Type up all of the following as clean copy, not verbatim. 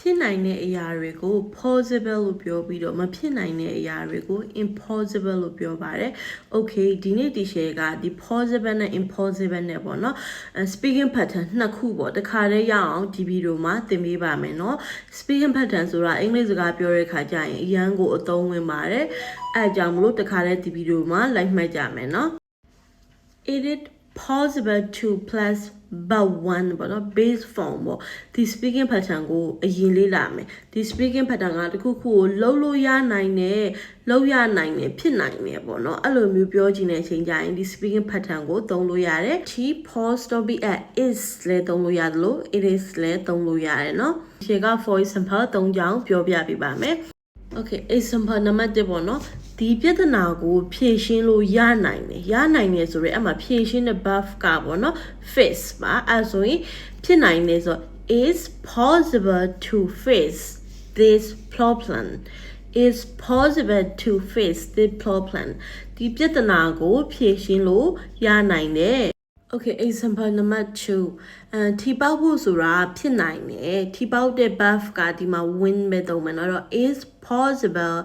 ဖြစ်နိုင်တဲ့အရာတွေကို possible လို့ပြောပြီးတော့မဖြစ်နိုင်တဲ့အရာတွေကို impossible လို့ပြောပါတယ် okay ဒီနေ့ဒီ share ကဒီ possible နဲ့ impossible နဲ့ပေါ့နော် speaking pattern နှစ်ခုပေါ့တခါတည်းရအောင်ဒီဗီဒီယိုမှာသင်ပေးပါမယ်เนาะ speaking pattern ဆိုတာအင်္ဂလိပ်စကားပြောတဲ့ခါကျရင်အရန်ကိုအသုံးဝင်ပါတယ်အဲအကြောင်းမလို့တခါတည်းဒီဗီဒီယိုမှာ like မှတ်ကြမယ်เนาะ it is possible to plus but one ပေါ့နော် base form ပေါ့ဒီ speaking pattern ကိုအရင်လေ့လာမယ်ဒီ speaking pattern ကတခုခုကိုလှုပ်လို့ရနိုင်တယ်လှုပ်ရနိုင်တယ်ဖြစ်နိုင်တယ်ပေါ့နော်အဲ့လိုမျိုးပြောချင်တဲ့အချိန်ကျရင်ဒီ speaking pattern ကိုသုံးလို့ရတယ် T pause to be at is လဲသုံးလို့ရတယ်လို့ it is လဲသုံးလို့ရတယ်เนาะဒီက for example ၃ကြောင်းပြောပြပေးပါမယ်Okay example နံပါတ်1ပေါ့နော်ဒီပြဿနာကိုဖြေရှင်းလို့ရနိုင်တယ်ဆိုရဲအမှဖြေရှင်းတဲ့ verb ကပေါ့နော် face ပါအဲဆိုရင်ဖြစ်နိုင်တယ်ဆို is possible to face this problem is possible to face this problem ဒီပြဿနာကိုဖြေရှင်းလို့ရနိုင်တယ် Okay example number 2ထီပေါက်ဖို့ဆိုတာဖြစ်နိုင်တယ်ထီပေါက်တဲ့ verb ကဒီမှာ win ပဲသုံးမယ်เนาะတော့ is possible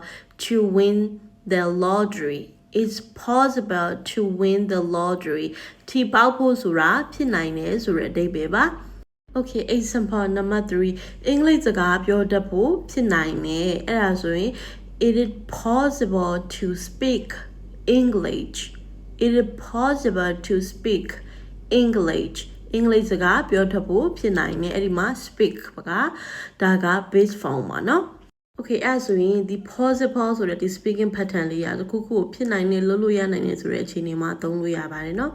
to win the lottery it's possible to win the lottery ထီပေါက်ဖို့ဆိုတာဖြစ်နိုင်တယ်ဆိုတဲ့အဓိပ္ပာယ်ပါ Okay example number 3အင်္ဂလိပ်စကားပြောတတ်ဖို့ဖြစ်နိုင်တယ်အဲ့ဒါဆိုရင် it is possible to speak English it is possible to speak English အင်္ဂလိပ်စကားပြောတတ်ဖို့ဖြစ်နိုင်တယ်အဲ့ဒီမှာ speak ပါကဒါက base form ပါเนาะ Okay အဲ့ဆိုရင်ဒီ possible ဆိုတဲ့ဒီ speaking pattern လေးကတခုခုဖြစ်နိုင်တယ်လုပ်လို့ရနိုင်တယ်ဆိုတဲ့အခြေအနေမှာသုံးလို့ရပါတယ်เนาะ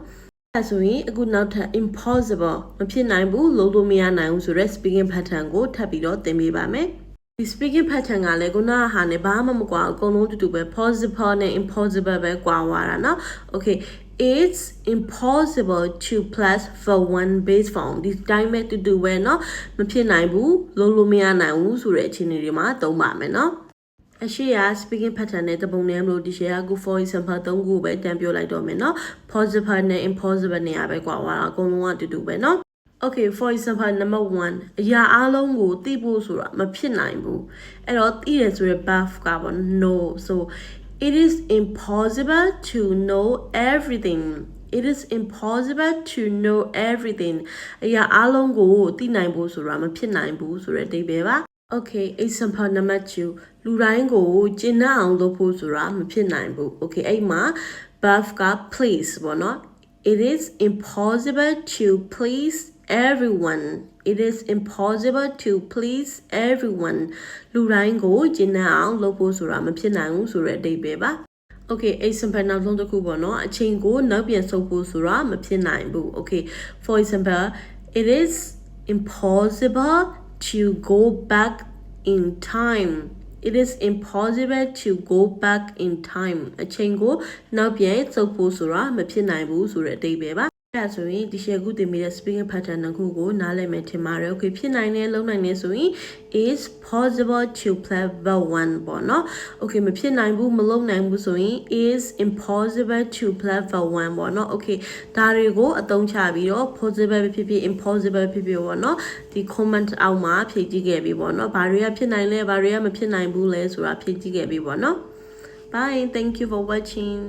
အဲ့ဆိုရင်အခုနောက်ထပ် impossible မဖြစ်နိုင်ဘူးလုပ်လို့မရနိုင်ဘူးဆိုတဲ့ speaking pattern ကိုထပ်ပြီးတော့သင်ပေးပါမယ်ဒီ speaking pattern ကလည်းခုနကဟာနဲ့ဘာမှမကွာအကုန်လုံးတူတူပဲ possible နဲ့ impossible ပဲကွာသွားတာเนาะ Okay it's impossible to plus for one base form ဒီတိုင်းပဲတူတူပဲเนาะမဖြစ်နိုင်ဘူးလုပ်လို့မရနိုင်ဘူးဆိုတဲ့အခြေအနေတွေမှာသုံးပါမယ်เนาะအရှိရ speaking pattern နဲ့တပုံနဲ့မလို့ဒီရှယ်က for example ၃ခုပဲတန်းပြောလိုက်တော့မယ်เนาะ possible နဲ့ impossible နဲ့ပဲကွာသွားတာအကုန်လုံးကတူတူပဲเนาะ Okay for example number 1အရာအလုံးကိုသိဖို့ဆိုတာမဖြစ်နိုင်ဘူးအဲ့တော့သိတယ်ဆိုရယ် verb ကပေါ့ no so it is impossible to know everything it is impossible to know everything အရာအလုံးကိုသိနိုင်ဖို့ဆိုတာမဖြစ်နိုင်ဘူးဆိုတဲ့အဓိပ္ပာယ်ပါ Okay example number 2လူတိုင်းကိုကျင့်အောင်လုပ်ဖို့ဆိုတာမဖြစ်နိုင်ဘူး Okay အဲ့မှာ verb က please ပေါ့နော် it is impossible to please everyone it is impossible to please everyone လူတိုင်းကိုကျင့်အောင်လုပ်ဖို့ဆိုတာမဖြစ်နိုင်ဘူးဆိုတဲ့အဓိပ္ပာယ်ပါ Okay example နောက်ဆုံးတစ်ခုပေါ့နော်အချိန်ကိုနောက်ပြန်ဆုပ်ဖို့ဆိုတာမဖြစ်နိုင်ဘူး Okay for example it is impossible to go back in time it is impossible to go back in time အချိန်ကိုနောက်ပြန်ဆုပ်ဖို့ဆိုတာမဖြစ်နိုင်ဘူးဆိုတဲ့အဓိပ္ပာယ်ပါအဲ့ဒါဆိုရင်ဒီရှယ်ခုတင်ပြီးတဲ့ speaking pattern နှစ်ခုကိုနားလည်မယ်ထင်ပါတယ် Okay ဖြစ်နိုင်တယ်လုံးနိုင်တယ်ဆိုရင် is possible to play but one ပေါ့နော် Okay မဖြစ်နိုင်ဘူးမလုံးနိုင်ဘူးဆိုရင် is impossible to play but one ပေါ့နော် Okay ဒါတွေကိုအသုံးချပြီးတော့ possible ဖြစ်ဖြစ် impossible ဖြစ်ဖြစ်ပေါ့နော်ဒီ comment အောက်မှာဖြည့်ကြည့်ခဲ့ပြီပေါ့နော်ဘာတွေကဖြစ်နိုင်လဲဘာတွေကမဖြစ်နိုင်ဘူးလဲဆိုတာဖြည့်ကြည့်ခဲ့ပြီပေါ့နော် Bye thank you for watching